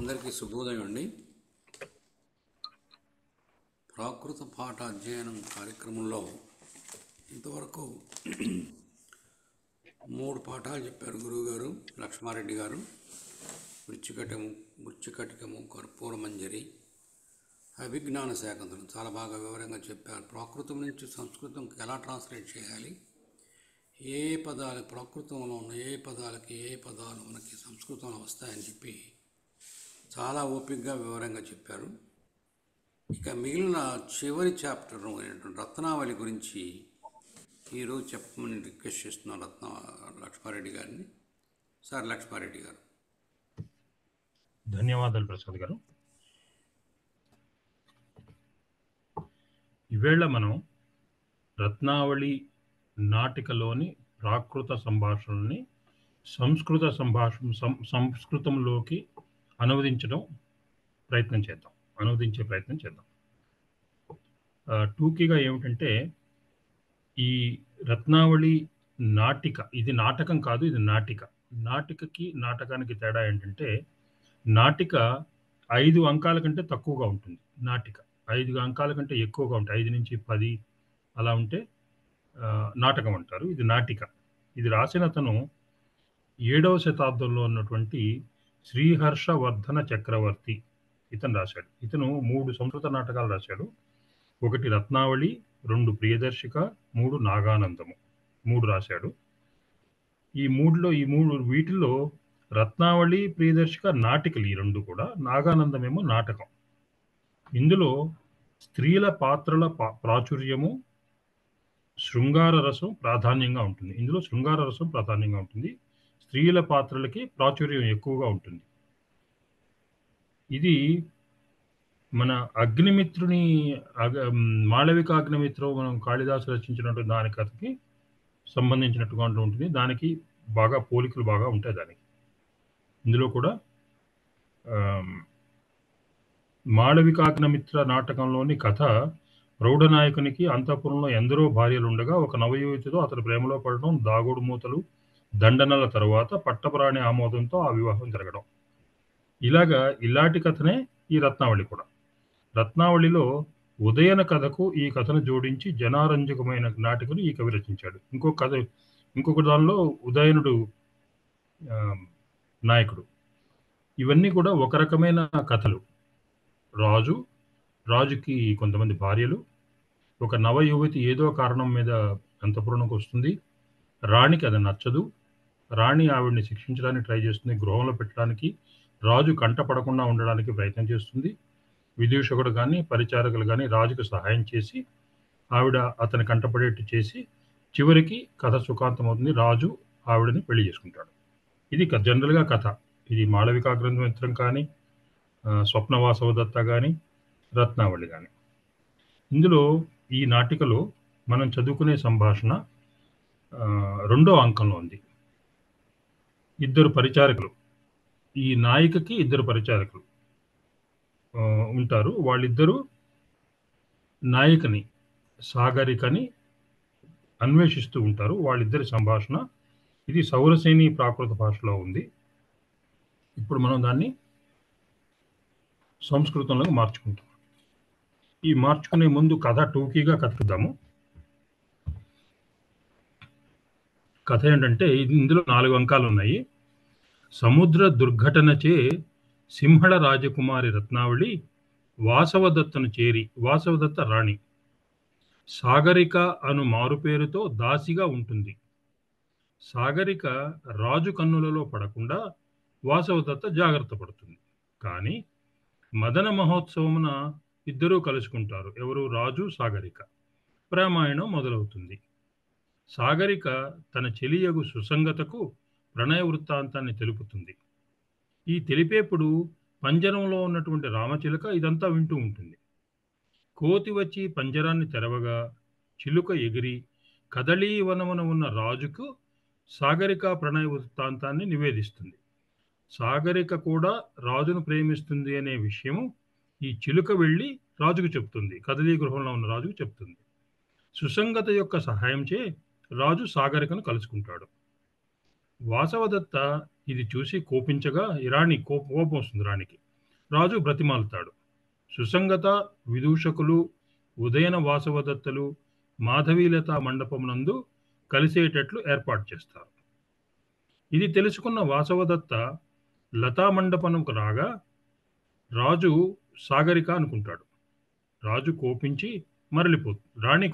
అందరికీ శుభోదయం అండి. ప్రాకృత పాఠ అధ్యయనం కార్యక్రమంలో ఇంతవరకు 3 పాఠాలు చెప్పారు గురువుగారు లక్ష్మారెడ్డి గారు. మృచ్చికటికము, కర్పూరమంజరి, అభిజ్ఞాన శాకుంతలం చాలా బాగా వివరంగా చెప్పారు. ప్రాకృతం నుంచి సంస్కృతంకి ఎలా ట్రాన్స్లేట్ చేయాలి, ఏ పదాలు ప్రాకృతంలో ఉన్న ఏ పదాలు మనకి సంస్కృతంలో వస్తాయని చెప్పి చాలా ఓపికగా వివరంగా చెప్పారు. ఇక మిగిలిన చివరి చాప్టర్ అయినటువంటి రత్నావళి గురించి ఈరోజు చెప్పమని రిక్వెస్ట్ చేస్తున్నాను లక్ష్మారెడ్డి గారిని. సార్ లక్ష్మారెడ్డి గారు. ధన్యవాదాలు ప్రసాద్ గారు. ఈవేళ మనం రత్నావళి నాటికలోని ప్రాకృత సంభాషణని సంస్కృతంలోకి అనువదించే ప్రయత్నం చేద్దాం. టూకీగా ఏమిటంటే, ఈ రత్నావళి నాటిక, ఇది నాటకం కాదు, ఇది నాటిక. నాటకానికి తేడా ఏంటంటే, నాటిక 5 అంకాల కంటే తక్కువగా ఉంటుంది. నాటిక 5 అంకాల కంటే ఎక్కువగా ఉంటాయి. 5 నుంచి 10 అలా ఉంటే నాటకం అంటారు. ఇది నాటిక. ఇది రాసిన అతను 7వ శతాబ్దంలో ఉన్నటువంటి శ్రీహర్షవర్ధన చక్రవర్తి ఇతను రాశాడు. ఇతను 3 సంస్కృత నాటకాలు రాశాడు. 1 రత్నావళి, 2 ప్రియదర్శిక, 3 నాగానందము, 3 రాశాడు. వీటిల్లో రత్నావళి, ప్రియదర్శిక నాటికలు, ఈ 2 కూడా. నాగానందమేమో నాటకం. ఇందులో స్త్రీల పాత్రల ప్రాచుర్యము, శృంగార రసం ప్రాధాన్యంగా ఉంటుంది. స్త్రీల పాత్రలకి ప్రాచుర్యం ఎక్కువగా ఉంటుంది. ఇది మన అగ్నిమిత్రుని మాళవిక అగ్నిమిత్రం మనం కాళిదాసు రచించినటువంటి దాని కథకి సంబంధించినట్టుగా ఉంటుంది. దానికి బాగా పోలికలు బాగా ఉంటాయి దానికి. ఇందులో కూడా మాళవికాగ్నిమిత్ర నాటకంలోని కథ, ప్రౌఢనాయకునికి అంతఃపురంలో ఎందరో భార్యలు ఉండగా ఒక నవయువతితో అతడు ప్రేమలో పడడం, దాగుడు మూతలు, దండనల తరువాత పట్టపురాణి ఆమోదంతో ఆ వివాహం జరగడం. ఇలాంటి కథనే ఈ రత్నావళి కూడా. రత్నావళిలో ఉదయన కథకు ఈ కథను జోడించి జనారంజకమైన నాటికను ఈ కవి రచించాడు. ఇంకొక దానిలో ఉదయనుడు నాయకుడు. ఇవన్నీ కూడా ఒక రకమైన కథలు. రాజుకి కొంతమంది భార్యలు, ఒక నవ యువతి ఏదో కారణం మీద అంతఃపురంలోకి వస్తుంది. రాణికి అది నచ్చదు. రాణి ఆవిడ్ని శిక్షించడానికి ట్రై చేస్తుంది, గృహంలో పెట్టడానికి. రాజు కంటపడకుండా ఉండడానికి ప్రయత్నం చేస్తుంది. విదూషకుడు కానీ పరిచారకులు కానీ రాజుకు సహాయం చేసి ఆవిడ అతని కంటపడేట్టు చేసి చివరికి కథ సుఖాంతం అవుతుంది. రాజు ఆవిడని పెళ్లి చేసుకుంటాడు. ఇది జనరల్గా కథ. ఇది మాళవికాగ్నిమిత్రం కానీ, స్వప్నవాసవదత్త కానీ, రత్నావళి కానీ. ఇందులో ఈ నాటికలో మనం చదువుకునే సంభాషణ 2వ అంకంలో ఉంది. 2 పరిచారకులు, ఈ నాయికకి 2 పరిచారకులు ఉంటారు. వాళ్ళిద్దరూ నాయికని, సాగరికని అన్వేషిస్తూ ఉంటారు. వాళ్ళిద్దరి సంభాషణ. ఇది సౌరసేని ప్రాకృత భాషలో ఉంది. ఇప్పుడు మనం దాన్ని సంస్కృతంలోకి మార్చుకుంటాం. ఈ మార్చుకునే ముందు కథ టూకీగా కథకుదాము. కథ ఏంటంటే, ఇందులో 4 అంకాలు ఉన్నాయి. సముద్ర దుర్ఘటనచే సింహళ రాజకుమారి రత్నావళి వాసవదత్తను చేరి, వాసవదత్త రాణి, సాగరిక అను మారుపేరుతో దాసిగా ఉంటుంది. సాగరిక రాజు కన్నులలో పడకుండా వాసవదత్త జాగ్రత్త పడుతుంది. కానీ మదన మహోత్సవమున ఇద్దరూ కలుసుకుంటారు. ఎవరు? రాజు, సాగరిక. ప్రేమాయణం మొదలవుతుంది. సాగరిక తన చెలియగు సుసంగతకు ప్రణయ వృత్తాంతాన్ని తెలుపుతుంది. ఈ తెలిపేప్పుడు పంజరంలో ఉన్నటువంటి రామచిలుక ఇదంతా వింటూ ఉంటుంది. కోతి వచ్చి పంజరాన్ని తెరవగా చిలుక ఎగిరి కదళీవనమున ఉన్న రాజుకు సాగరిక ప్రణయ వృత్తాంతాన్ని నివేదిస్తుంది. సాగరిక కూడా రాజును ప్రేమిస్తుంది అనే విషయము ఈ చిలుక వెళ్ళి రాజుకు చెప్తుంది. కదలీ గృహంలో ఉన్న రాజుకు చెప్తుంది. సుసంగత యొక్క సహాయంచే రాజు సాగరికను కలుసుకుంటాడు. వాసవదత్త ఇది చూసి కోపించగా రాణి కోపం వస్తుంది రాణికి. రాజు బ్రతిమాలుతాడు. సుసంగత విదూషకులు ఉదయన వాసవదత్తలు మాధవీలత మండపమునందు కలిసేటట్లు ఏర్పాటు చేస్తారు. ఇది తెలుసుకున్న వాసవదత్త లతా మండపంకు రాగా రాజు సాగరిక అనుకుంటాడు. రాణి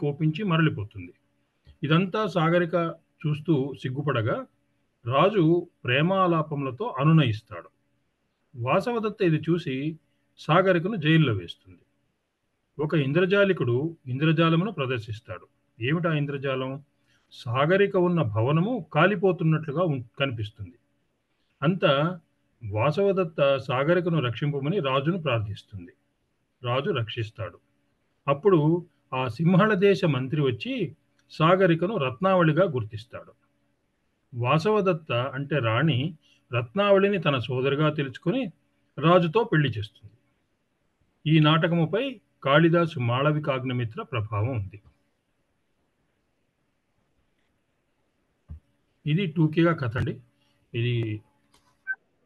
కోపించి మరలిపోతుంది. ఇదంతా సాగరిక చూస్తూ సిగ్గుపడగా రాజు ప్రేమాలాపములతో అనునయిస్తాడు. వాసవదత్త ఇది చూసి సాగరికను జైల్లో వేస్తుంది. ఒక ఇంద్రజాలికుడు ఇంద్రజాలమును ప్రదర్శిస్తాడు. ఏమిటా ఇంద్రజాలం? సాగరిక ఉన్న భవనము కాలిపోతున్నట్లుగా కనిపిస్తుంది. అంతా వాసవదత్త సాగరికను రక్షింపమని రాజును ప్రార్థిస్తుంది. రాజు రక్షిస్తాడు. అప్పుడు ఆ సింహళ దేశ మంత్రి వచ్చి సాగరికను రత్నావళిగా గుర్తిస్తాడు. వాసవదత్త అంటే రాణి రత్నావళిని తన సోదరిగా తెలుసుకుని రాజుతో పెళ్లి చేస్తుంది. ఈ నాటకముపై కాళిదాసు మాళవికాగ్నిమిత్ర ప్రభావం ఉంది. ఇది టూకీగా కథ అండి. ఇది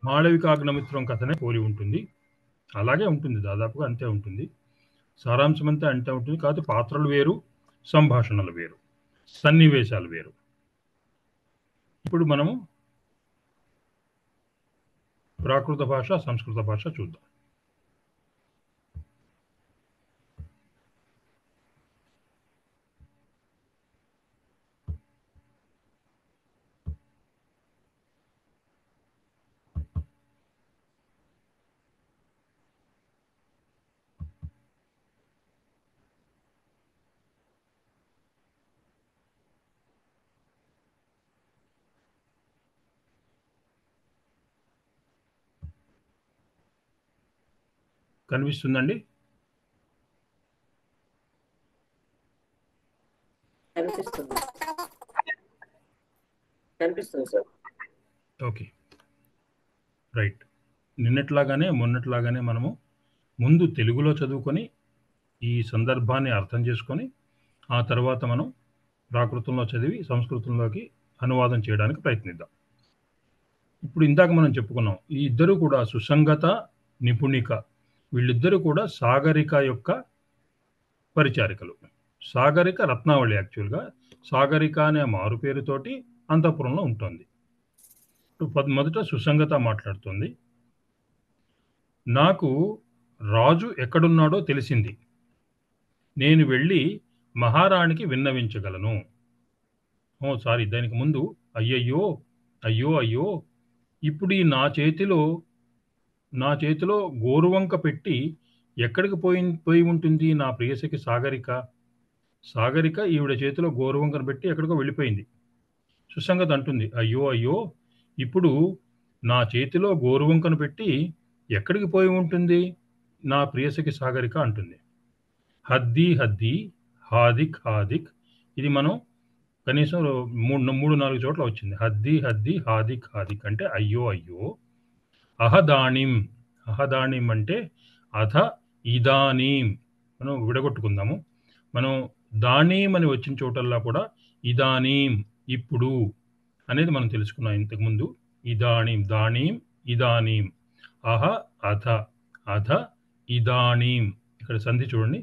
మాళవికాగ్నిమిత్రం కథనే పోలి ఉంటుంది. అలాగే ఉంటుంది, దాదాపుగా అంతే ఉంటుంది. సారాంశం అంతా అంతే ఉంటుంది. కాదు, పాత్రలు వేరు, సంభాషణలు వేరు, సన్నివేశాలు వేరు. ఇప్పుడు మనము ప్రాకృత భాష, సంస్కృత భాష చూద్దాం. కనిపిస్తుందండి? కనిపిస్తుంది సార్. Okay, right. మొన్నట్లాగానే మనము ముందు తెలుగులో చదువుకొని ఈ సందర్భాన్ని అర్థం చేసుకొని ఆ తర్వాత మనం ప్రాకృతంలో చదివి సంస్కృతంలోకి అనువాదం చేయడానికి ప్రయత్నిద్దాం. ఇప్పుడు ఇందాక మనం చెప్పుకున్నాం, ఈ ఇద్దరు కూడా సుసంగత, నిపుణిక, వీళ్ళిద్దరూ కూడా సాగరిక యొక్క పరిచారికలు. సాగరిక రత్నావళి, యాక్చువల్గా సాగరిక అనే మారు పేరుతోటి అంతఃపురంలో ఉంటుంది. మొదట సుసంగత మాట్లాడుతుంది. నాకు రాజు ఎక్కడున్నాడో తెలిసింది. నేను వెళ్ళి మహారాణికి విన్నవించగలను. దానికి ముందు అయ్యయ్యో అయ్యో అయ్యో, ఇప్పుడు ఈ నా చేతిలో గోరువంక పెట్టి ఎక్కడికి పోయి ఉంటుంది నా ప్రియసఖి సాగరిక ఈవిడ చేతిలో గోరువంకను పెట్టి ఎక్కడికో వెళ్ళిపోయింది. సుసంగత అంటుంది, అయ్యో అయ్యో, ఇప్పుడు నా చేతిలో గోరువంకను పెట్టి ఎక్కడికి పోయి ఉంటుంది నా ప్రియసఖి సాగరిక అంటుంది. హద్ది హద్ది, హాదిక్ హాదిక్, ఇది మనం కనీసం 3-4 చోట్ల వచ్చింది. హద్ది హద్ది, హాదిక్ హాదిక్ అంటే అయ్యో అయ్యో. అహదాణిం అంటే అధ ఇదానీం, మనం విడగొట్టుకుందాము. మనం దానీం అని వచ్చిన చోటల్లా కూడా ఇదానీం, ఇప్పుడు అనేది మనం తెలుసుకున్నాం ఇంతకుముందు. ఇదానీం, దానీం, ఇదానీం. అధ ఇదానీం, ఇక్కడ సంధి చూడండి.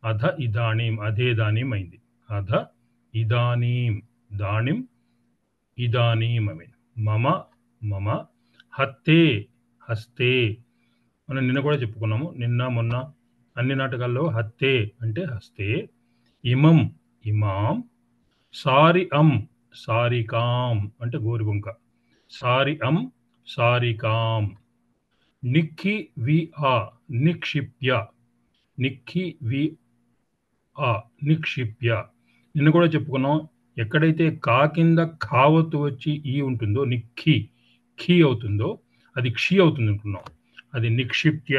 అధ ఇదానీం, అధే దానీం అయింది. అధ ఇదానీం, దానిం ఇదానీం అయింది. మమ హస్తే, మనం నిన్న కూడా చెప్పుకున్నాము, నిన్న మొన్న అన్ని నాటకాల్లో హత్తే అంటే హస్తే. ఇమాం, సారికాం అంటే గోరువంక, సారికాం. నిక్షిప్య, నిన్న కూడా చెప్పుకున్నాం, ఎక్కడైతే కా కింద కావత్తు వచ్చి ఈ ఉంటుందో ఖీ అవుతుందో అది క్షి అవుతుంది అనుకున్నాం. అది నిక్షిప్య,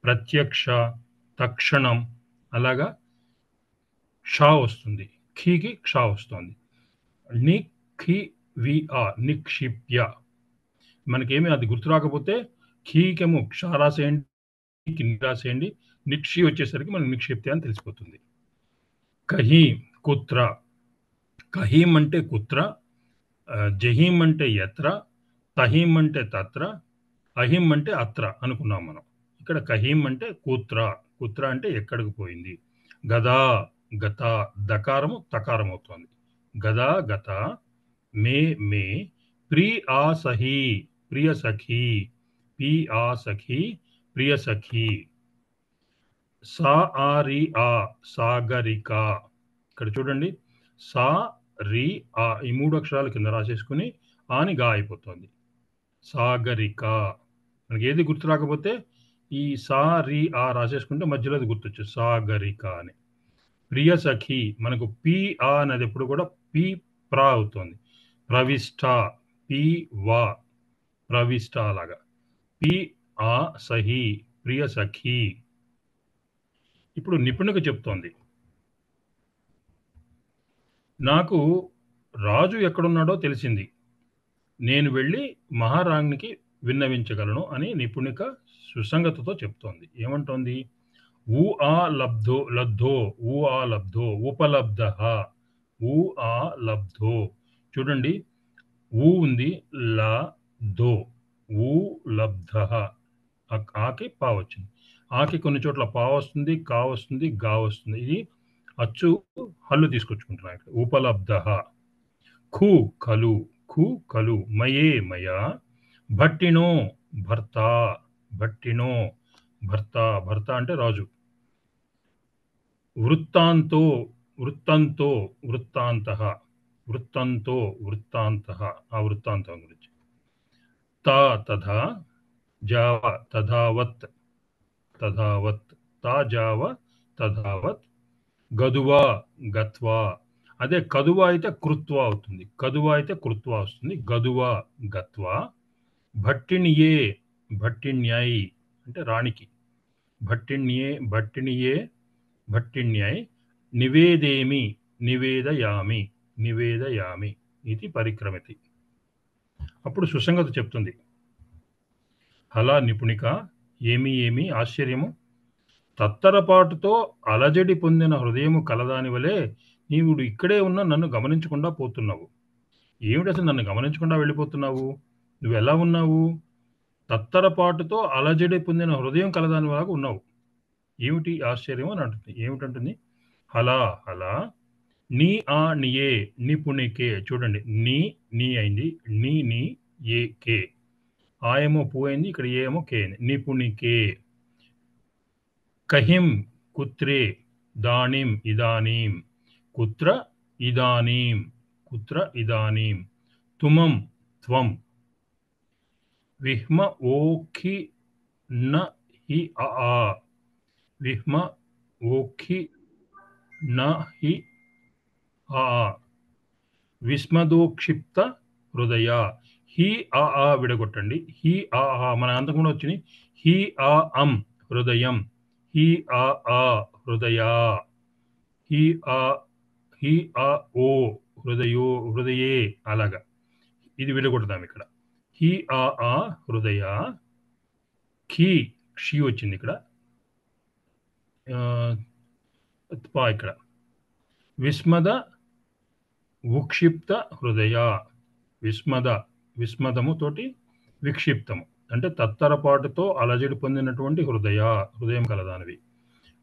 ప్రత్యక్ష, తక్షణం, అలాగా క్షా వస్తుంది. ఖీకి క్షా వస్తుంది. నిక్షిప్య. మనకేమి అది గుర్తు రాకపోతే ఖీకేమో క్షా రాసేయండి, రాసేయండి, నిక్షి వచ్చేసరికి మనకు నిక్షిప్య అని తెలిసిపోతుంది. కుత్ర, కహీం అంటే కుత్ర, జహీం అంటే యత్ర, తహీం అంటే తత్ర, అహిం అంటే అత్ర అనుకున్నాం మనం. ఇక్కడ కహీం అంటే కూత్ర, కూత్ర అంటే ఎక్కడికి పోయింది. గదా గత, దకారము తకారం అవుతోంది. గదా గత, మే మే, ప్రి ఆ సహి, ప్రియ సఖి, పి ఆ సఖి, ప్రియ సఖి. సా ఆ రి ఆ, సాగరిక. ఇక్కడ చూడండి, సా రి ఆ, ఈ 3 అక్షరాలు కింద రాసేసుకుని ఆని గా అయిపోతుంది. సాగరిక. మనకి ఏది గుర్తు రాకపోతే ఈ సా రి ఆ రాసేసుకుంటే మధ్యలో అది గుర్తొచ్చు, సాగరిక అని. ప్రియ సఖి, మనకు పి ఆ అనేది ఎప్పుడు కూడా పి ప్రా అవుతుంది. ప్రవిష్ట, పి వా, ప్రవిష్ట లాగా. పి ఆ సహి, ప్రియ సఖి. ఇప్పుడు నిపుణుక చెప్తోంది, నాకు రాజు ఎక్కడున్నాడో తెలిసింది, నేను వెళ్ళి మహారాణికి విన్నవించగలను అని నిపుణిక సుసంగతతో చెప్తోంది. ఏమంటోంది? ఊ ఆ లబ్ధో లబ్ధో, ఊ ఆ లబ్ధో, ఉపలబ్ధ, ఊ ఆ లబ్ధో. చూడండి, ఊ ఉంది, లా దో, ఊ లబ్ధ. ఆకి పా వచ్చింది. ఆకి కొన్ని చోట్ల పా వస్తుంది, కా వస్తుంది, గా వస్తుంది. ఇది అచ్చు హల్లు తీసుకొచ్చుకుంటున్నాయి. ఉపలబ్ధ. ఖు ఖలు, ఖు ఖలు, మయే మయా, భట్టినో భర్త, భట్టినో భర్త, భర్త అంటే రాజు. వృత్తాంతో వృత్తంతో, వృత్తాంత, వృత్తంతో వృత్తాంత, ఆ వృత్తాంతం గురించి. తా తథా, జావ తథావత్, తథావత్, తా జావ తథావత్. గదువా గత్వా. అదే కదువా అయితే కృత్వా అవుతుంది, కదువా అయితే కృత్వా వస్తుంది. గదువా గత్వా. భట్టిణియే, భట్టిణ్యాయి అంటే రాణికి. భట్టిణ్యే, భట్టిణియే, భట్టిణ్యాయ్. నివేదేమి, నివేదయామి, నివేదయామి. ఇది పరిక్రమతి. అప్పుడు సుసంగత చెప్తుంది, హలా నిపుణిక, ఏమి ఏమి ఆశ్చర్యము, తత్తరపాటుతో అలజడి పొందిన హృదయము కలదాని వలె నీవు ఇక్కడే ఉన్న నన్ను గమనించకుండా పోతున్నావు. ఏమిటి అసలు నన్ను గమనించకుండా వెళ్ళిపోతున్నావు? నువ్వు ఎలా ఉన్నావు? తత్తరపాటుతో అలజడి పొందిన హృదయం కలదాని వలగా ఉన్నావు. ఏమిటి ఆశ్చర్యం అని అంటుంది. ఏమిటంటుంది? హలా హలా, నీ ఆ నియే, నిపుణికే. చూడండి, నీ నీ అయింది, నీ నీ, ఏ కే. ఆ ఏమో పూ అయింది, ఇక్కడ ఏ ఏమో కే అయింది. నిపుణికే. కహిం కుత్రే, దానిం ఇదానీం, కుత్ర ఇదానీం, కుత్ర ఇదానీం. తుమం త్వం. విహ్మ ఓఖి న హి ఆ, విహ్మ ఓఖి న హి ఆ. విస్మదోక్షిప్త హృదయ. హి ఆ విడగొట్టండి. హి ఆ, మన అంతకుండా వచ్చింది. హి ఆ అం హృదయం, హి ఆ హృదయ, హి ఆ, హి ఆ ఓ హృదయో, హృదయే. అలాగా ఇది విడగొడదాం ఇక్కడ. హి ఆ హృదయ. ఖీ, క్షి వచ్చింది ఇక్కడ. పా ఇక్కడ. విస్మద ఉక్షిప్త హృదయ. విస్మద, విస్మదము తోటి విక్షిప్తము అంటే తత్తరపాటుతో అలజడి పొందినటువంటి హృదయం కలదానివి.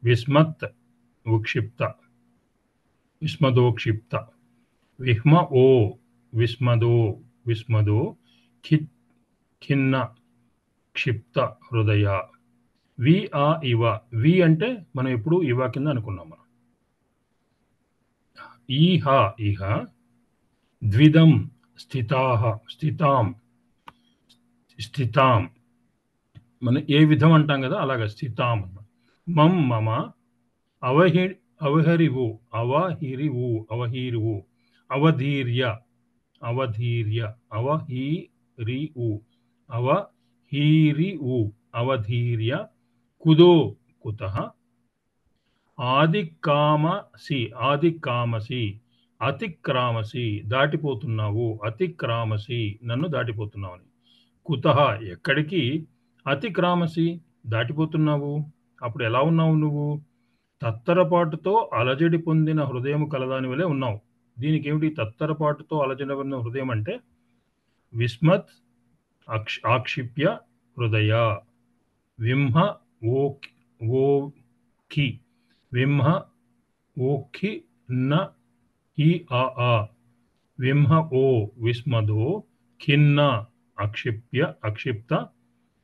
విస్మత్ ఉక్షిప్త, విస్మదోక్షిప్త. విహ్మ ఓ, విస్మదో, విస్మదో. ఖిన్న క్షిప్త హృదయ. వి ఆ ఇవ. వి అంటే మనం ఎప్పుడు ఇవ కింద అనుకున్నాం మనం. ఈహ ఇహ. ద్విధం స్థితాహ, స్థితాం, స్థితాం. మనం ఏ విధం అంటాం కదా, అలాగా స్థితాం. మం మమ, అవహి అవహరివు, అవహిరివు, అవహీరువు. అవధీర్య, అవధీర్య, అవహీరివు, అవహీరివు, అవధీర్య. కుదో కుతః. ఆదికామసి, ఆదికామసి, అతిక్రామసి, దాటిపోతున్నావు. అతిక్రామసి, నన్ను దాటిపోతున్నావు అని. కుతః, ఎక్కడికి. అతిక్రామసి, దాటిపోతున్నావు. అప్పుడు ఎలా ఉన్నావు నువ్వు? తత్తరపాటుతో అలజడి పొందిన హృదయం కలదాని వలె ఉన్నావు. దీనికి ఏమిటి తత్తరపాటుతో అలజడి పొందిన హృదయం అంటే? విస్మత్ ఆక్షిప్య హృదయ, వింహ ఓఖి వింహ ఓఖి న ఈ ఆ వింహ ఓ విస్మదో ఖిన్న అక్షిప్త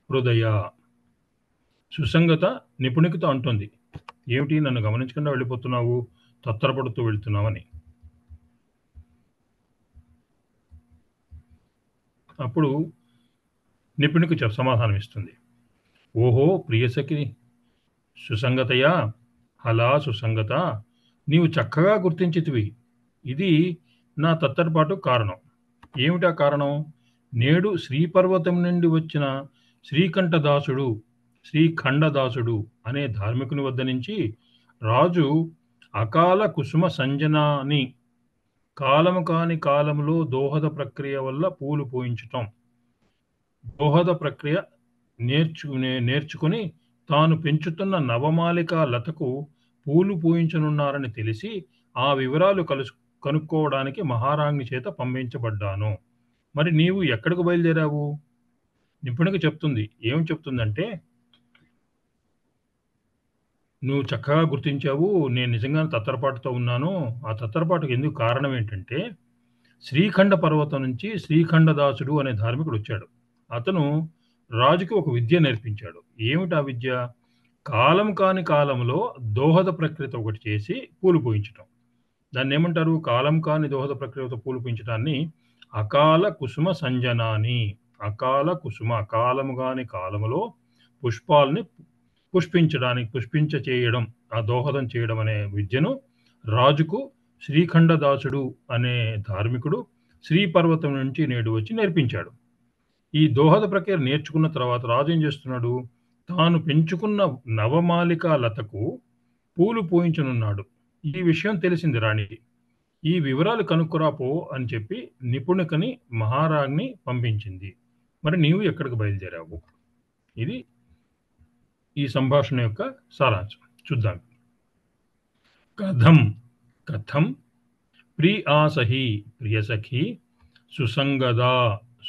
హృదయ. సుసంగత నిపుణికతో అంటుంది, ఏమిటి నన్ను గమనించకుండా వెళ్ళిపోతున్నావు, తత్తరపడుతూ వెళ్తున్నావని. అప్పుడు నిపుణిక సమాధానం ఇస్తుంది, ఓహో ప్రియసఖి సుసంగతయా, అలా సుసంగత, నీవు చక్కగా గుర్తించితివి. ఇది నా తత్తరపాటు కారణం. ఏమిటా కారణం? నేడు శ్రీపర్వతం నుండి వచ్చిన శ్రీఖండదాసుడు అనే ధార్మికుని వద్ద నుంచి రాజు అకాల కుసుమ సంజనాని, కాలము కాని కాలంలో దోహద ప్రక్రియ వల్ల పూలు పూయించటం, దోహద ప్రక్రియ నేర్చుకుని తాను పెంచుతున్న నవమాలిక లతకు పూలు పూయించనున్నారని తెలిసి ఆ వివరాలు కనుక్కోవడానికి మహారాణి చేత పంపించబడ్డాను. మరి నీవు ఎక్కడికి బయలుదేరావు? నిపుణుడికి చెప్తుంది. ఏం చెప్తుందంటే, నువ్వు చక్కగా గుర్తించావు, నేను నిజంగానే తత్తరపాటుతో ఉన్నాను. ఆ తత్తరపాటుకు ఎందుకు కారణం ఏంటంటే, శ్రీఖండ పర్వతం నుంచి శ్రీఖండదాసుడు అనే ధార్మికుడు వచ్చాడు. అతను రాజుకి ఒక విద్య నేర్పించాడు. ఏమిటా విద్య? కాలం కాని కాలంలో దోహద ప్రక్రియ ఒకటి చేసి పూలు పూయించటం. దాన్ని ఏమంటారు? కాలం కాని దోహద ప్రక్రియతో పూలు పూయించడాన్ని అకాల కుసుమ సంజనాని. అకాల కుసుమ, కాలము కాని కాలములో పుష్పాలని పుష్పించ చేయడం, ఆ దోహదం చేయడం అనే విద్యను రాజుకు శ్రీఖండదాసుడు అనే ధార్మికుడు శ్రీపర్వతం నుంచి నేడు వచ్చి నేర్పించాడు. ఈ దోహద ప్రక్రియ నేర్చుకున్న తర్వాత రాజు ఏం చేస్తున్నాడు? తాను పెంచుకున్న నవమాలిక లతకు పూలు పూయించనున్నాడు. ఈ విషయం తెలిసింది రాణికి. ఈ వివరాలు కనుక్కురాపో అని చెప్పి నిపుణికని మహారాణి పంపించింది. మరి నీవు ఎక్కడికి బయలుదేరావు? ఇది ఈ సంభాషణ యొక్క సారాంశం. చూద్దాం. కథం ప్రియసఖి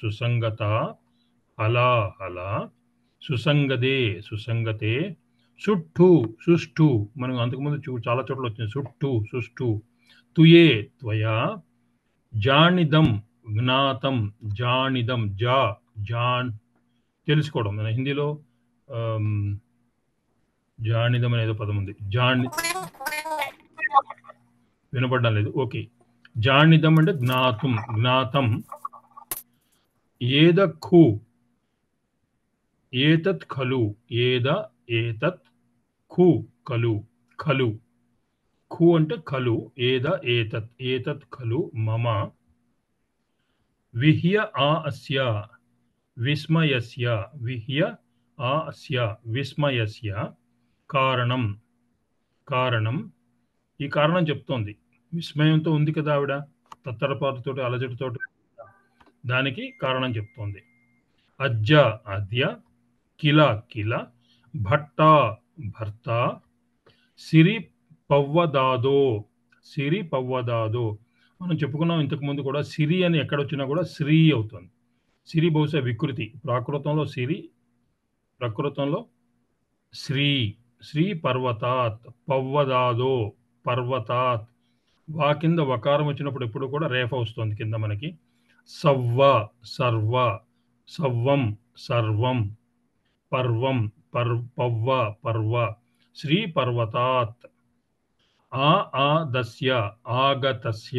సుసంగత అలా సుసంగతే సుష్ఠు మనం అంతకుముందు చాలా చోట్ల వచ్చింది. సుష్ఠు తుయే త్వయా జానిదం జ్ఞాతం జానిదం జాన్ తెలుసుకోవడం. మన హిందీలో జానిదం అనేది పదం ఉంది. వినపడడం లేదు. ఓకే, జానిదం అంటే జ్ఞాతం ఏతత్ ఖలు ఏతత్ ఖలు ఖు అంటే ఖలు, ఏతత్ ఖలు మమ విహ్య అస్య విస్మయస్య కారణం. ఈ కారణం చెప్తోంది. విస్మయంతో ఉంది కదా ఆవిడ, తత్తరపాటుతో అలజడితో, దానికి కారణం చెప్తోంది. అద్య కిల భర్త సిరి పవ్వదాదో. మనం చెప్పుకున్నాం ఇంతకు ముందు కూడా, సిరి అని ఎక్కడొచ్చినా కూడా శ్రీ అవుతుంది. సిరి బహుశా వికృతి, ప్రాకృతంలో సిరి, ప్రకృతంలో శ్రీ పర్వతాత్ పవ్వదాదో పర్వతాత్. వా కింద వకారం వచ్చినప్పుడు ఎప్పుడు కూడా రేఫ వస్తుంది కింద మనకి. సర్వం పర్వ శ్రీ పర్వతాత్ ఆగతస్య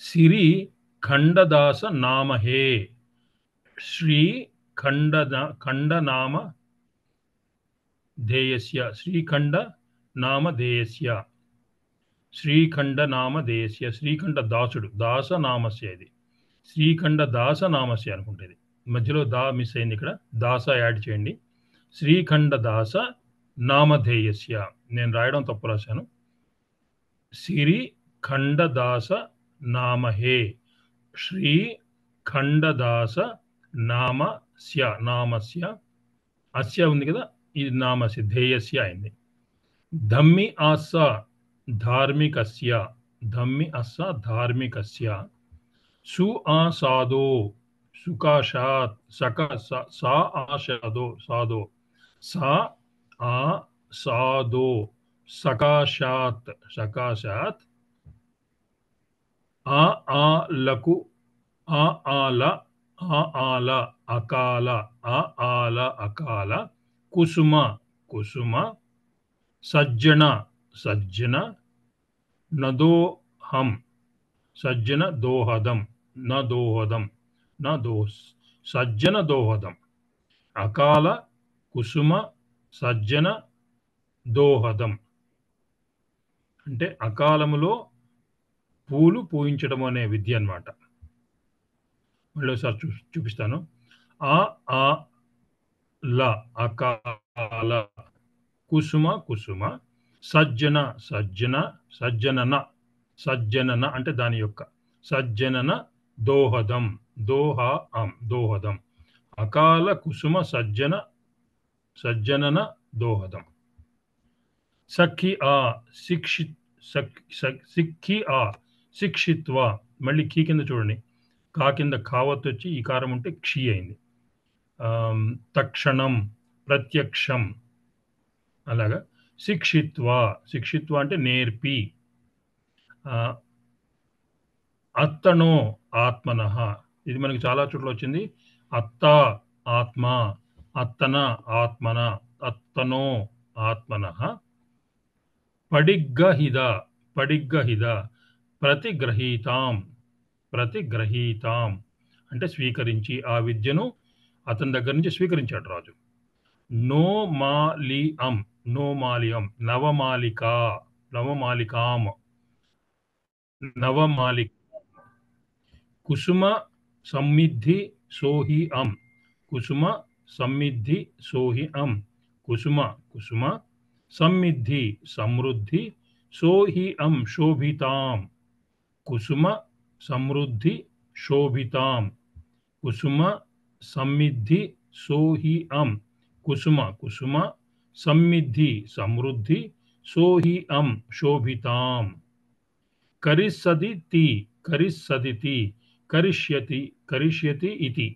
సిరి ఖండదాస నామహే. శ్రీ ఖండ నామ ధేయస్య శ్రీఖండ దాసుడు దాసనామస్య. ఇది శ్రీఖండ దాసనామస్య అనుకుంటేది, మధ్యలో దా మిస్ అయింది, ఇక్కడ దాస యాడ్ చేయండి. శ్రీఖండ దాస నామధేయస్య, నేను రాయడం తప్పు రాశాను. సిరి ఖండదాస నామహే శ్రీ ఖండదాస నామస్య అస్య ఉంది కదా, ఇది నామస్య ధేయస్య అయింది. ధమ్మి అస్స ధార్మికస్య సు ఆసాదో సుకాశాత్ సా ఆషాదో సాదో సా ఆ సాదో సకాశాత్ ఆ ఆలకు ఆ ఆల అకాల అకాల కుసుమ సజ్జన నదోహం సజ్జన దోహదం సజ్జన దోహదం అకాల కుసుమ సజ్జన దోహదం అంటే అకాలములో పూలు పూయించడం అనే విద్య అన్నమాట. మళ్ళీ ఒకసారి చూపిస్తాను. ఆ ల అకాల కుసుమ సజ్జనన అంటే దాని యొక్క సజ్జనన దోహదం అకాల కుసుమ సజ్జనన దోహదం. శిక్షిత్వ మళ్ళీ కీ కింద చూడండి, కా కింద కావత్ వచ్చి ఈ కారం ఉంటే క్షి అయింది. తక్షణం ప్రత్యక్షం అలాగా. శిక్షిత్వ అంటే నేర్పి. అత్తనో ఆత్మనః ఇది మనకి చాలా చోట్ల వచ్చింది. అత్త ఆత్మ, అత్తన ఆత్మన, అత్తనో ఆత్మనః. పడిగ్గహిద ప్రతిగ్రహీతాం అంటే స్వీకరించి, ఆ విద్యను అతని దగ్గర నుంచి స్వీకరించాడు రాజు. నోమాలియం నవమాలికాం కుసుమ సమ్మిద్ధి సోహిం కుసుమ సమ్మిద్ధి సమృద్ధి సోహిం శోభితాం కుసుమ సమృద్ధి శోభితాం కుసుమ సమ్మిద్ధి సోహిం కుసుమ సమ్మిద్ధి సమృద్ధి సోహిం శోభితాం. కరిష్యతి ఇతి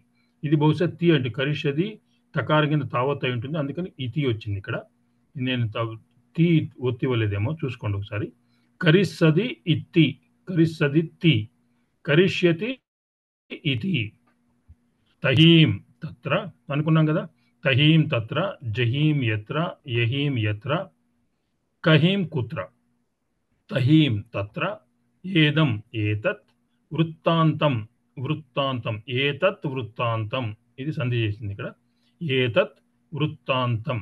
ఇది బహుశా తి అంటే కరిష్యది తకారం కింద తావత్ అయి ఉంటుంది, అందుకని ఇతి వచ్చింది ఇక్కడ. నేను తి ఒత్తి ఇవ్వలేదేమో చూసుకోండి ఒకసారి. కరిష్యతి కరిష్యతి ఇతి. తహీం తత్ర అనుకున్నాం కదా. తహీం తత్ర జహీం యత్ర యహీం యత్ర కహీం కుత్ర. తహీం తత్ర ఏదం ఏతత్ వృత్తాంతం ఏతత్ వృత్తాంతం ఇది సంధి చేసింది ఇక్కడ. ఏతత్ వృత్తాంతం.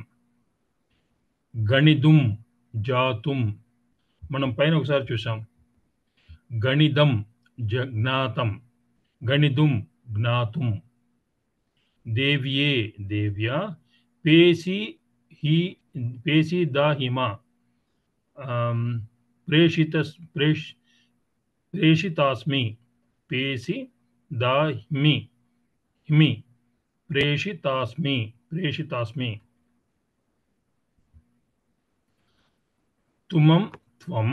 గణిదుం జాతుం మనం పైన ఒకసారి చూసాం. గణిదం జ్ఞాతం, గణిదుం జ్ఞాతుం. దేవ్యా పేసి దాహిమ ప్రేషితాస్మి పేసి దాహిమి ప్రేషితాస్మి. తుమం త్వం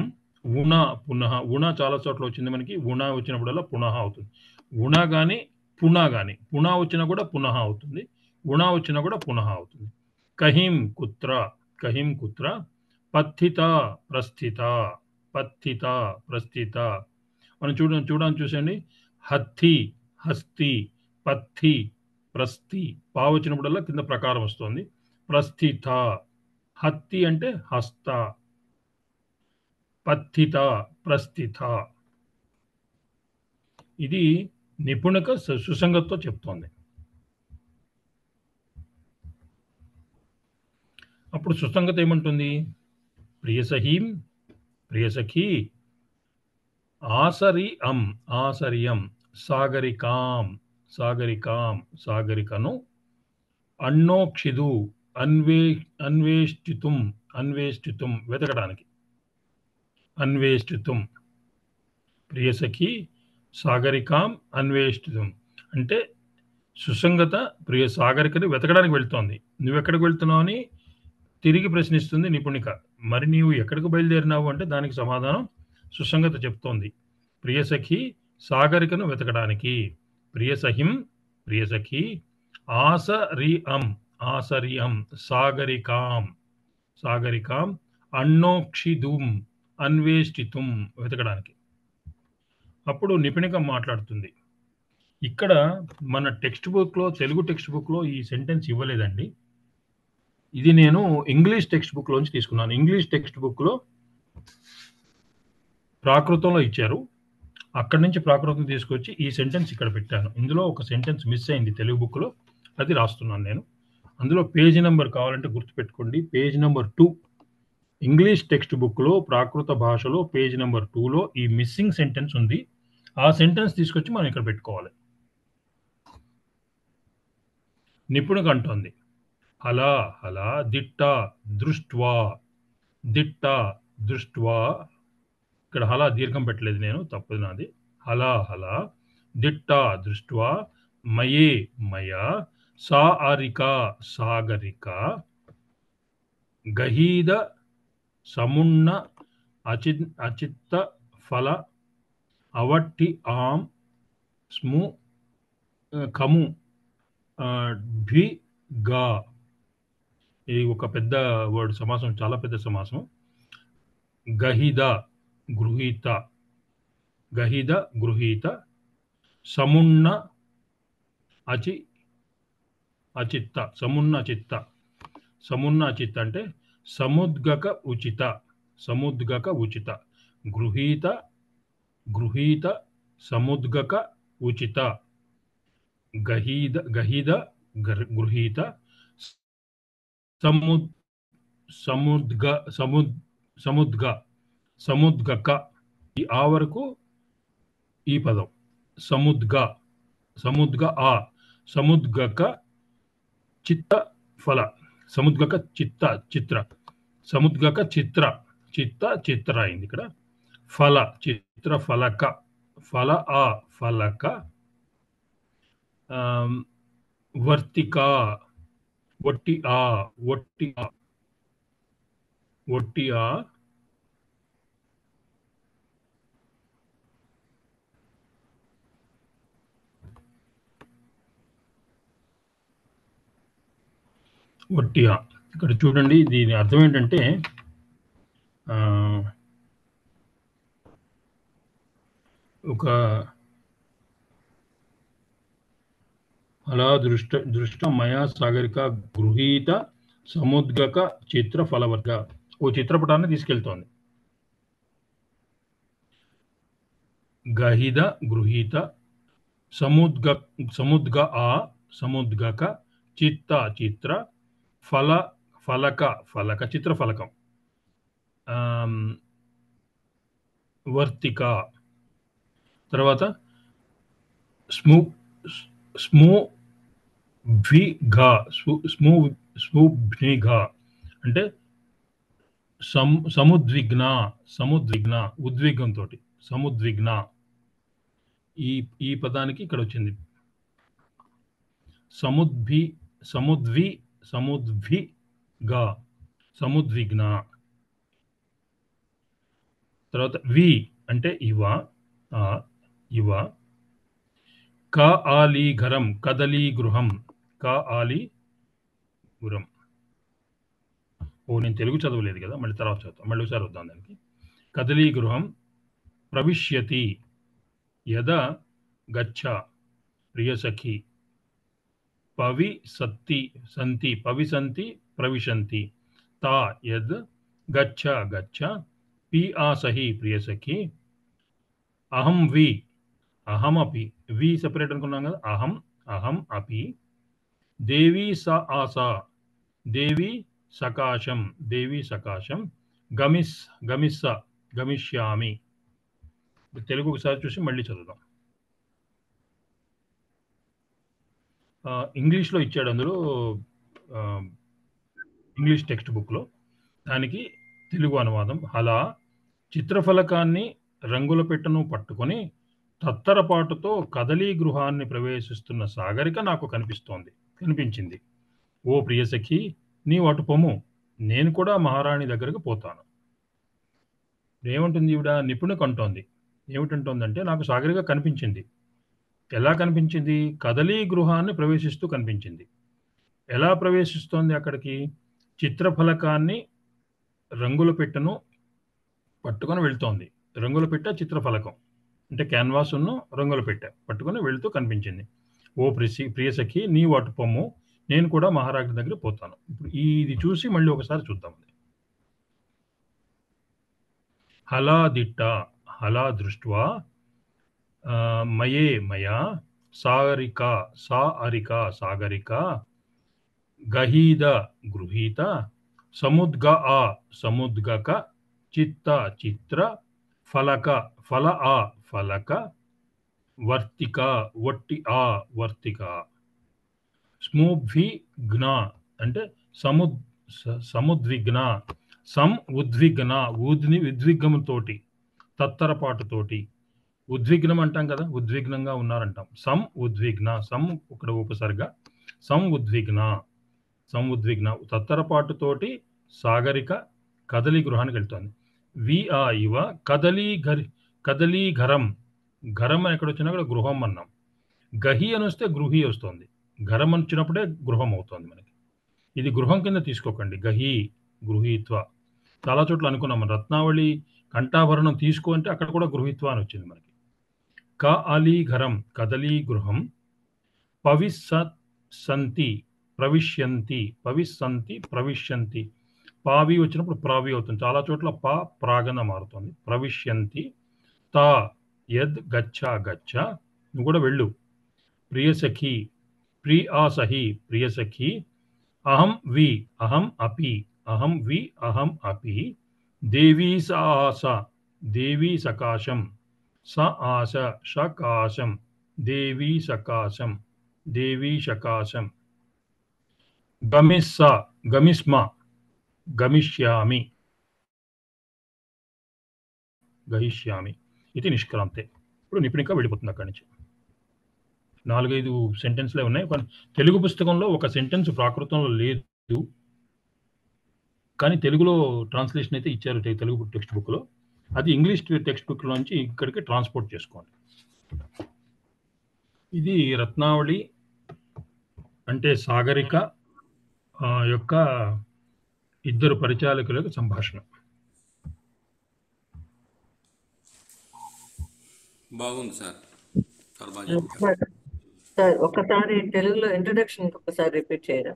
ఉణ పునః. ఉణ చాలా చోట్ల వచ్చింది మనకి. ఉణ వచ్చినప్పుడల్లా పునః అవుతుంది. ఉణ కానీ పునః కానీ, పునః వచ్చినా కూడా పునః అవుతుంది, ఉణ వచ్చినా కూడా పునః అవుతుంది. కహిం కుత్ర పత్థిత ప్రస్థిత. మనం చూడండి. హత్తి హస్తి పత్తి ప్రస్థి. పా వచ్చినప్పుడల్లా కింద ప్రకారం వస్తుంది. ప్రస్థిత. హత్తి అంటే హస్త, పత్థిత ప్రస్థిత. ఇది నిపుణక సుసంగతితో చెప్తోంది. అప్పుడు సుసంగత ఏమంటుంది? ప్రియసఖీ ఆసర్యం సాగరికను అన్నోక్షిదు అన్వేష్టితుం వెతకడానికి. అన్వేష్టితుం ప్రియసఖి సాగరికాం అన్వేష్టితుం అంటే సుసంగత ప్రియ సాగరికని వెతకడానికి వెళ్తోంది. నువ్వెక్కడికి వెళ్తున్నావు అని తిరిగి ప్రశ్నిస్తుంది నిపుణిక. మరి నీవు ఎక్కడికి బయలుదేరినావు అంటే దానికి సమాధానం సుసంగత చెప్తోంది. ప్రియసఖి సాగరికను వెతకడానికి. ప్రియసఖిం ప్రియసఖి, ఆసరియం ఆసరియం సాగరికాం సాగరికాం, అన్నోక్షిదుం అన్వేష్టితుం వెతకడానికి. అప్పుడు నిపుణికం మాట్లాడుతుంది. ఇక్కడ మన టెక్స్ట్ బుక్లో, తెలుగు టెక్స్ట్ బుక్లో ఈ సెంటెన్స్ ఇవ్వలేదండి. ఇది నేను ఇంగ్లీష్ టెక్స్ట్ బుక్లోంచి తీసుకున్నాను. ఇంగ్లీష్ టెక్స్ట్ బుక్లో ప్రాకృతంలో ఇచ్చారు, అక్కడి నుంచి ప్రాకృతం తీసుకొచ్చి ఈ సెంటెన్స్ ఇక్కడ పెట్టాను. ఇందులో ఒక సెంటెన్స్ మిస్ అయింది తెలుగు బుక్లో, అది రాస్తున్నాను నేను. అందులో పేజీ నెంబర్ కావాలంటే గుర్తుపెట్టుకోండి, పేజ్ నెంబర్ 2. ఇంగ్లీష్ టెక్స్ట్ బుక్లో ప్రాకృత భాషలో పేజ్ నెంబర్ 2లో ఈ మిస్సింగ్ సెంటెన్స్ ఉంది. ఆ సెంటెన్స్ తీసుకొచ్చి మనం ఇక్కడ పెట్టుకోవాలి. నిపుణుక అంటోంది, హలా హలా దిట్ట దృష్ట్వా దిట్ట దృష్ట్వా. ఇక్కడ హలా దీర్ఘం పెట్టలేదు నేను, తప్పదు నాది. హలా హలా దిట్ట దృష్ట్వా మయే మయా సారిక సాగరిక గహీద సమున్న అచిత్త ఫల అవట్టి ఆం స్ము కము భి గా. ఇది ఒక పెద్ద వర్డ్, సమాసం, చాలా పెద్ద సమాసం. గహిద గృహీత, గహిద గృహీత, సమున్న అచిత్త, సమున్న చిత్త. సమున్న చిత్త అంటే సముద్గక ఉచిత, సముద్గక ఉచిత. గృహీత గృహీత సముద్గక ఉచిత. గహీద గహిద గృహీత సముద్గక. ఈ ఆ వరకు ఈ పదం సముద్గ ఆ సముద్గక చిత్త ఫల, సముద్గక చిత్ర సముద్గక చిత్ర అయింది ఇక్కడ. ఫల చిత్ర ఫలక ఫల ఆ ఫలక వర్తిక ఒట్టి ఆ ఒట్టియా. ఇక్కడ చూడండి, దీని అర్థం ఏంటంటే ఒక అలా దృష్ట మయా సాగరిక గృహీత సముద్గక చిత్ర ఫలవర్గ. ఓ చిత్రపటాన్ని తీసుకెళ్తోంది. గహిద గృహీత సముద్గ ఆ సముద్గక చిత్ర ఫలక చిత్ర ఫలకం వర్తిక. తర్వాత స్ముభ్నిఘ అంటే సముద్విగ్న ఉద్విగ్నంతో సముద్విగ్న. ఈ పదానికి ఇక్కడ వచ్చింది సముద్విగ్న. తర్వాత వి అంటే ఇవ క ఆలి ఘరం కదలీ గృహం ఆలి గురం. నేను తెలుగు చదవలేదు కదా, మళ్ళీ తర్వాత చదువుతాం, మళ్ళీ ఒకసారి వద్దాం దానికి. కదలీ గృహం ప్రవిశ్యతి యద గచ్చ ప్రియసఖి పవిసంతి ప్రవిశంతి తా యద్ గచ్చ పి ఆసహి ప్రియసఖి అహమపి వి సెపరేట్ అనుకున్నాం కదా, అహం అపి దేవీ దేవీ సకాశం గమిష్యామి. తెలుగు ఒకసారి చూసి మళ్ళీ చదువుదాం. ఇంగ్లీష్లో ఇచ్చాడు, అందులో ఇంగ్లీష్ టెక్స్ట్ బుక్లో. దానికి తెలుగు అనువాదం: అలా చిత్రఫలకాన్ని రంగుల పెట్టెను పట్టుకొని తత్తరపాటుతో కదలీ గృహాన్ని ప్రవేశిస్తున్న సాగరిక నాకు కనిపించింది. ఓ ప్రియసఖి, నీవు అటు పొమ్ము, నేను కూడా మహారాణి దగ్గరకు పోతాను. ఏమంటుంది ఈవిడ? నిపుణుకు అంటోంది. ఏమిటంటోందంటే నాకు సాగరిక కనిపించింది. ఎలా కనిపించింది? కదలీ గృహాన్ని ప్రవేశిస్తూ కనిపించింది. ఎలా ప్రవేశిస్తోంది అక్కడికి? చిత్రఫలకాన్ని, రంగుల పెట్టెను పట్టుకొని వెళ్తోంది. రంగుల పెట్టె, చిత్రఫలకం. అంటే క్యాన్వాసును, రంగుల పెట్టె పట్టుకొని వెళ్తూ కనిపించింది. ఓ ప్రియసఖి నీవు అటు పొమ్ము, నేను కూడా మహారాజు దగ్గరికి పోతాను. ఇప్పుడు ఇది చూసి మళ్ళీ ఒకసారి చూద్దాం. హలాదిట్ట హలా దృష్ట్వా మయా సాగరిక సాగరిక గహీద గృహీత సముద్గక చిత్ర ఫలక వర్తిక వర్తిక స్మూద్విగ్న అంటే సముద్విగ్న ఉద్విగ్నంతోటి, తత్తరపాటుతోటి. ఉద్విగ్నం అంటాం కదా, ఉద్విగ్నంగా ఉన్నారంటాం. ఉద్విగ్న ఇక్కడ ఉపసర్గ. ఉద్విగ్న తత్తరపాటుతోటి సాగరిక కదలి గృహానికి వెళ్తోంది. ఇవ కదలీ ఘరం అని ఎక్కడ వచ్చినా కూడా గృహం అన్నాం. గహి అని వస్తే గృహి వస్తుంది. ఘరం అని వచ్చినప్పుడే గృహం అవుతుంది మనకి. ఇది గృహం కింద తీసుకోకండి. గహి గృహీత్వ చాలా చోట్ల అనుకున్నాం. రత్నావళి కంఠాభరణం తీసుకో అంటే అక్కడ కూడా గృహీత్వ అని వచ్చింది మనకి. ఘరం కదలీ గృహం. ప్రవిశ్యంతి పావి వచ్చినప్పుడు ప్రావి అవుతుంది. చాలా చోట్ల ప్రాగంగా మారుతుంది. ప్రవిశ్యంతి యద్ గచ్చ నువ్వు కూడా వెళ్ళు. ప్రియసఖి ప్రియసఖి అహం అపి దేవీ సకాశం సకాశం దేవీ సకాశం గమిష్యామి ఇది నిష్క్రాంతే. ఇప్పుడు నిపుణిక వెళ్ళిపోతుంది అక్కడి నుంచి. 4-5 సెంటెన్స్లే ఉన్నాయి. తెలుగు పుస్తకంలో ఒక సెంటెన్స్ ప్రాకృతంలో లేదు, కానీ తెలుగులో ట్రాన్స్లేషన్ అయితే ఇచ్చారు తెలుగు టెక్స్ట్ బుక్లో. అది ఇంగ్లీష్ టెక్స్ట్ బుక్ నుంచి ఇక్కడికి ట్రాన్స్పోర్ట్ చేసుకోండి. ఇది రత్నావళి అంటే సాగరిక యొక్క ఇద్దరు పరిచాలకుల యొక్క సంభాషణ. బాగుంది సార్, చాలా బాగా సార్. ఒకసారి తెలుగులో ఇంట్రొడక్షన్ ఒకసారి రిపీట్ చేయరా?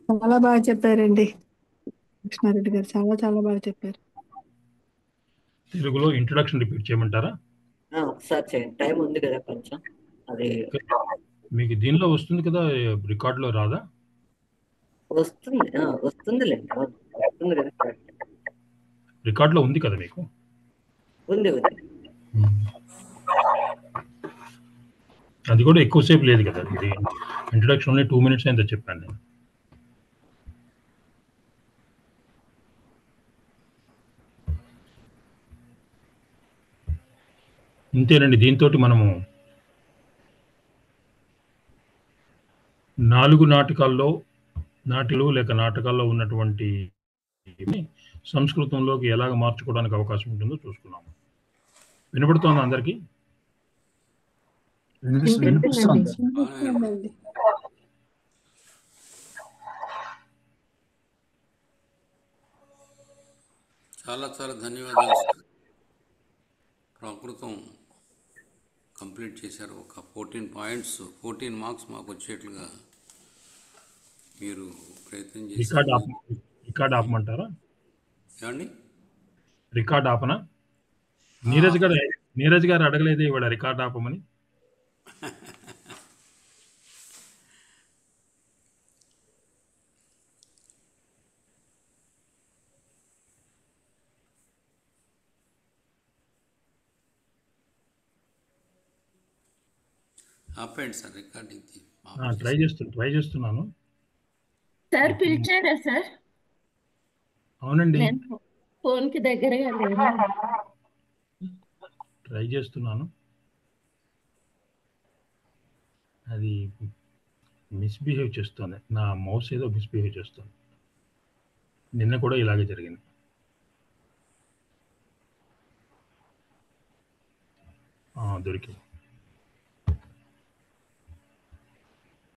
చాలా బాగా చెప్పారండి కృష్ణారెడ్డి గారు, చాలా చాలా బాగా చెప్పారు. తెలుగులో ఇంట్రొడక్షన్ రిపీట్ చేయమంటారా? ఒకసారి చేయండి, టైం ఉంది కదా కొంచెం. అది మీకు దీనిలో వస్తుంది కదా, రికార్డులో రాదా? వస్తుందిలేండి, వస్తుంది కదా. రికార్డులో ఉంది కదా మీకు? ఉంది. అది కూడా ఎక్కువసేపు లేదు కదా. ఇది ఇంట్రొడక్షన్ ఓన్లీ 2 minutes అయిందో చెప్పాను నేను. ఇంతేనండి. దీంతో మనము 4 నాటకాల్లో ఉన్నటువంటి సంస్కృతంలోకి ఎలాగ మార్చుకోవడానికి అవకాశం ఉంటుందో చూసుకున్నాము. వినపడుతోంది అందరికీ? చాలా చాలా ధన్యవాదాలు సార్. ప్రాకృతం కంప్లీట్ చేశారు. ఒక 14 points, 14 marks మాకు వచ్చేట్లుగా మీరు ప్రయత్నం చేశారు. రికార్డ్ ఆపమంటారా? ఏమండి, రికార్డ్ ఆపనా? నీరజ్ గారు అడగలేదే ఇవాళ రికార్డ్ ఆపమని. ఆపండి సార్, రికార్డింగ్ ట్రై చేస్తున్నాను సార్. పిలిచారా సార్? అవునండి, ఫోన్ కి దగ్గరగా లేను. ట్రై చేస్తున్నాను. అది మిస్బిహేవ్ చేస్తుంది, నా మౌస్ ఏదో మిస్బిహేవ్ చేస్తుంది. నిన్న కూడా ఇలాగే జరిగింది. దొరికింది.